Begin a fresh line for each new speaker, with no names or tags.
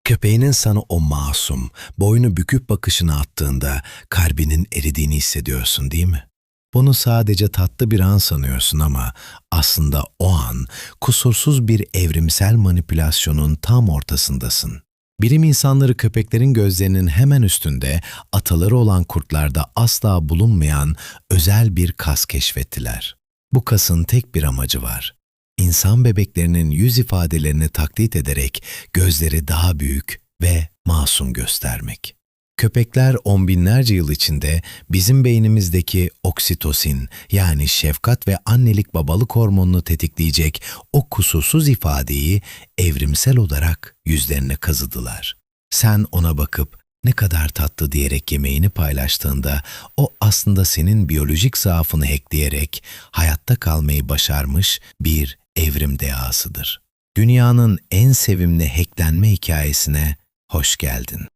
Köpeğinin sana o masum, boynu bükük bakışını attığında kalbinin eridiğini hissediyorsun değil mi? Bunu sadece tatlı bir an sanıyorsun ama aslında o an kusursuz bir evrimsel manipülasyonun tam ortasındasın. Bilim insanları köpeklerin gözlerinin hemen üstünde ataları olan kurtlarda asla bulunmayan özel bir kas keşfettiler. Bu kasın tek bir amacı var. İnsan bebeklerinin yüz ifadelerini taklit ederek gözleri daha büyük ve masum göstermek. Köpekler on binlerce yıl içinde bizim beynimizdeki oksitosin yani şefkat ve annelik babalık hormonunu tetikleyecek o kusursuz ifadeyi evrimsel olarak yüzlerine kazıdılar. Sen ona bakıp ne kadar tatlı diyerek yemeğini paylaştığında o aslında senin biyolojik zaafını hackleyerek hayatta kalmayı başarmış bir evrim dehasıdır. Dünyanın en sevimli hacklenme hikayesine hoş geldin.